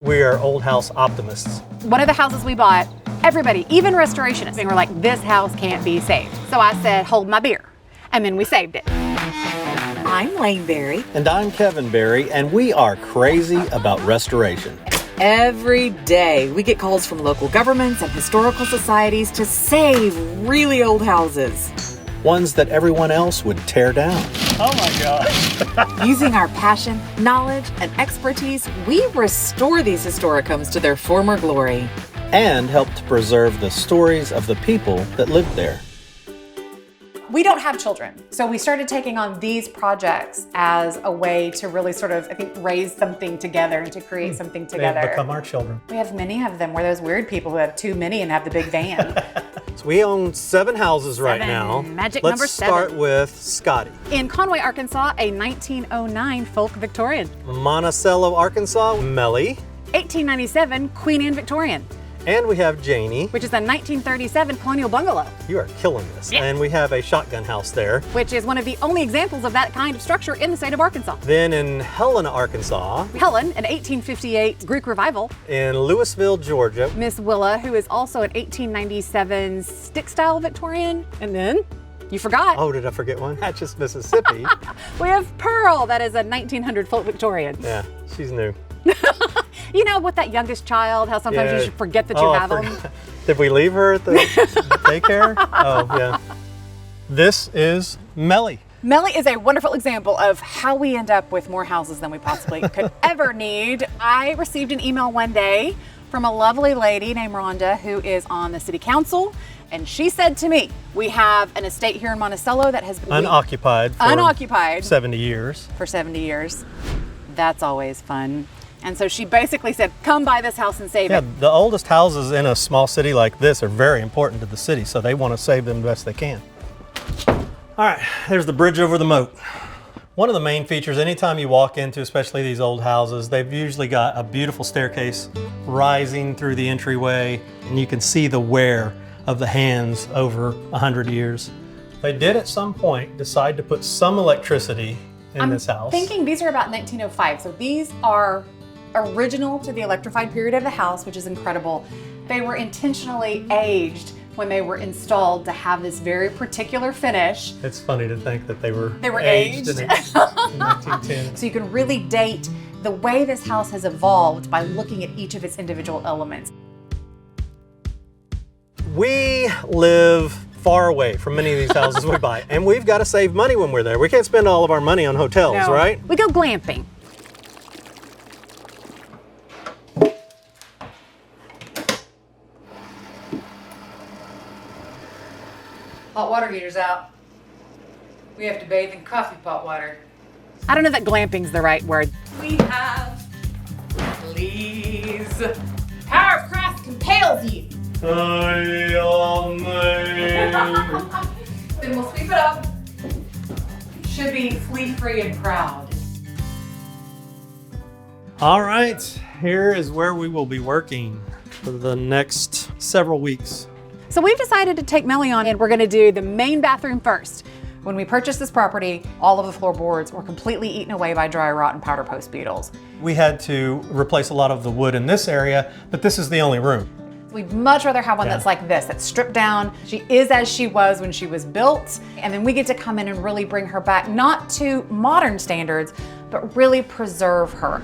We are old house optimists. One of the houses we bought, everybody, even restorationists, they were like, this house can't be saved. So I said, hold my beer. And then we saved it. I'm Lane Berry. And I'm Kevin Berry, and we are crazy about restoration. Every day we get calls from local governments and historical societies to save really old houses. Ones that everyone else would tear down. Oh my gosh. Using our passion, knowledge, and expertise, we restore these historic homes to their former glory. And help to preserve the stories of the people that lived there. We don't have children, so we started taking on these projects as a way to really sort of, I think, raise something together and to create something together. They've become our children. We have many of them. We're those weird people who have too many and have the big van. So we own 7 houses right now. Magic Let's number 7. start with Scotty. In Conway, Arkansas, a 1909 folk Victorian. Monticello, Arkansas, Melly. 1897 Queen Anne Victorian, And we have Janie. which is a 1937 colonial bungalow, You are killing this. Yeah. And we have a shotgun house there. which is one of the only examples of that kind of structure in the state of Arkansas. Then in Helena, Arkansas. Helen, an 1858 Greek revival. In Louisville, Georgia. Miss Willa, who is also an 1897 stick-style Victorian. And then, you forgot, Oh, did I forget one? Natchez, Mississippi. we have Pearl, that is a 1900 folk Victorian. Yeah, she's new. You know, with that youngest child, how sometimes you should forget that you I have them. forgot. Did we leave her at the daycare? Oh, yeah. This is Melly. Melly is a wonderful example of how we end up with more houses than we possibly could ever need. I received an email one day from a lovely lady named Rhonda who is on the city council, and she said to me, we have an estate here in Monticello that has been Unoccupied for unoccupied 70 years. for 70 years. That's always fun. And so she basically said, come buy this house and save Yeah, it. the oldest houses in a small city like this are very important to the city, so they want to save them the best they can. All right, there's the bridge over the moat. One of the main features anytime you walk into, especially these old houses, they've usually got a beautiful staircase rising through the entryway, and you can see the wear of the hands over 100 years. They did at some point decide to put some electricity in this house. Thinking these are about 1905, so these are original to the electrified period of the house, which is incredible. They were intentionally aged when they were installed to have this very particular finish. It's funny to think that they were aged. in 1910. So you can really date the way this house has evolved by looking at each of its individual elements. We live far away from many of these houses we buy, and we've got to save money when we're there. We can't spend all of our money on hotels, No. right? We go glamping. Hot water heater's out. We have to bathe in coffee pot water. I don't know that glamping's the right word. We have please. Power of Christ compels you. Then we'll sweep it up. Should be flea-free and proud. All right, here is where we will be working for the next several weeks. So we've decided to take Melly on, and we're gonna do the main bathroom first. When we purchased this property, all of the floorboards were completely eaten away by dry rot and powder post beetles. We had to replace a lot of the wood in this area, but this is the only room. We'd much rather have one Yeah. that's like this, that's stripped down. She is as she was when she was built, and then we get to come in and really bring her back, not to modern standards, but really preserve her.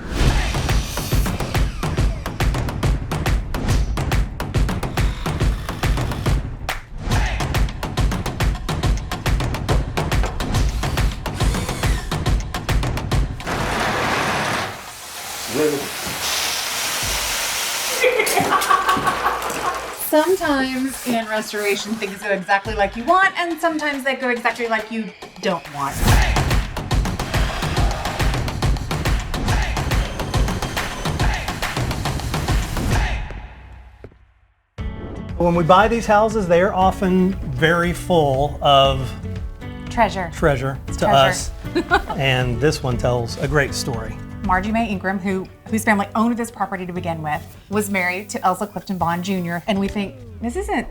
Sometimes in restoration, things go exactly like you want, and sometimes they go exactly like you don't want. When we buy these houses, they are often very full of Treasure. treasure to Treasure. us, and this one tells a great story. Margie Mae Ingram, whose family owned this property to begin with, was married to Elsa Clifton Bond Jr. And we think, this isn't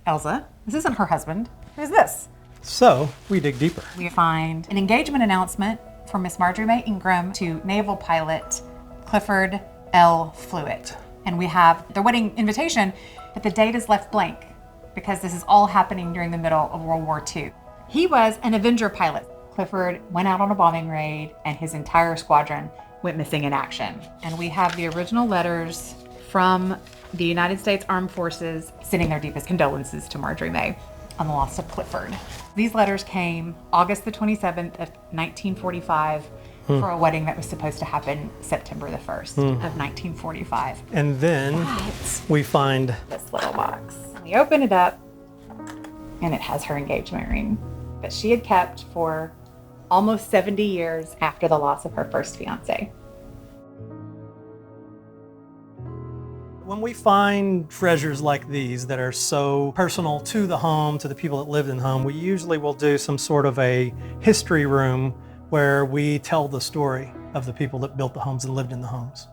Elsa. This isn't her husband. Who's this? So we dig deeper. We find an engagement announcement from Miss Marjorie Mae Ingram to naval pilot Clifford L. Fluitt. And we have their wedding invitation, but the date is left blank because this is all happening during the middle of World War II. He was an Avenger pilot. Clifford went out on a bombing raid and his entire squadron went missing in action. And we have the original letters from the United States Armed Forces sending their deepest condolences to Marjorie May on the loss of Clifford. These letters came August the 27th of 1945 for a wedding that was supposed to happen September the 1st of 1945. And then we find This little box. We open it up and it has her engagement ring that she had kept for almost 70 years after the loss of her first fiance. when we find treasures like these that are so personal to the home, to the people that lived in the home, we usually will do some sort of a history room where we tell the story of the people that built the homes and lived in the homes.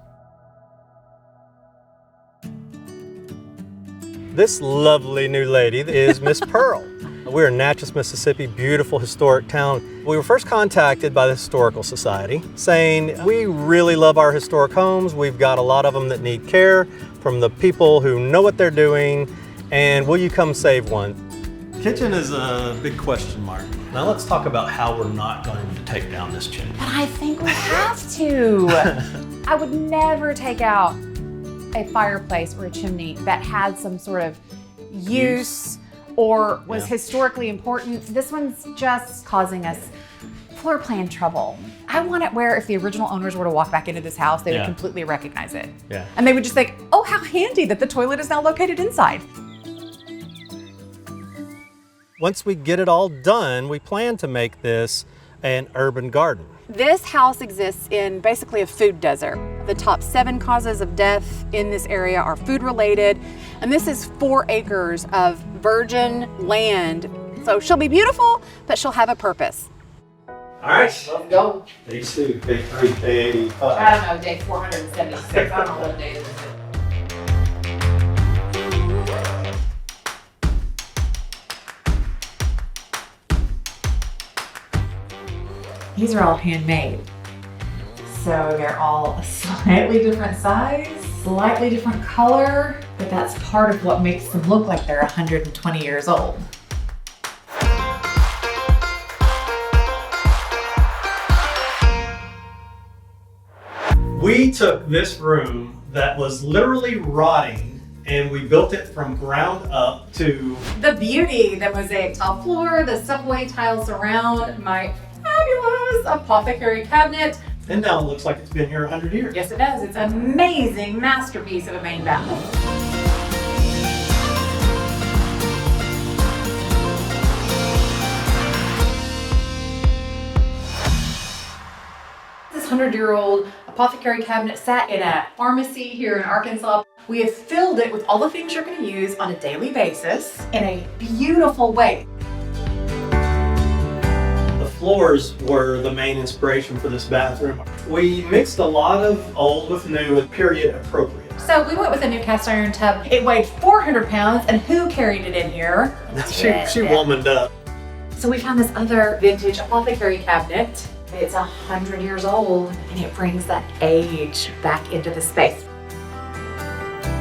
This lovely new lady is Miss Pearl. We're in Natchez, Mississippi, beautiful historic town. We were first contacted by the Historical Society saying, we really love our historic homes. We've got a lot of them that need care from the people who know what they're doing, and will you come save one? Kitchen is a big question mark. Now let's talk about how we're not going to take down this chimney. But I think we have to. I would never take out a fireplace or a chimney that had some sort of use or was historically important. This one's just causing us floor plan trouble. I want it where if the original owners were to walk back into this house, they would completely recognize it. Yeah. And they would just think, oh, how handy that the toilet is now located inside. Once we get it all done, we plan to make this an urban garden. This house exists in basically a food desert. The top 7 causes of death in this area are food related, and this is 4 acres of virgin land. So she'll be beautiful, but she'll have a purpose. All right, Let's go. day 2, day 3, day 85. I don't know, day 476. I don't know what day it is. These are all handmade. So they're all a slightly different size, slightly different color, but that's part of what makes them look like they're 120 years old. We took this room that was literally rotting and we built it from ground up to The beauty, the mosaic tile floor, the subway tiles around, my fabulous apothecary cabinet. and now it looks like it's been here 100 years. Yes, it does. It's an amazing masterpiece of a main bathroom. This 100-year-old apothecary cabinet sat in a pharmacy here in Arkansas. We have filled it with all the things you're going to use on a daily basis in a beautiful way. The floors were the main inspiration for this bathroom. We mixed a lot of old with new and period appropriate. So we went with a new cast iron tub. It weighed 400 pounds, and who carried it in here? She womaned up. So we found this other vintage apothecary cabinet. It's 100 years old, and it brings that age back into the space.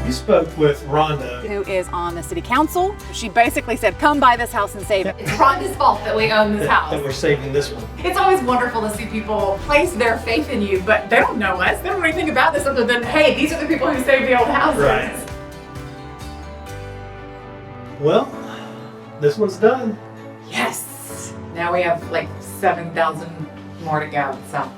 You spoke with Rhonda. Who is on the city council. She basically said, come buy this house and save it. It's Rhonda's fault that we own this That house. we're saving this one. It's always wonderful to see people place their faith in you, but they don't know us. They don't know anything about this other than, hey, these are the people who saved the old houses. Right. Well, this one's done. Yes. Now we have like 7,000 more to go, so.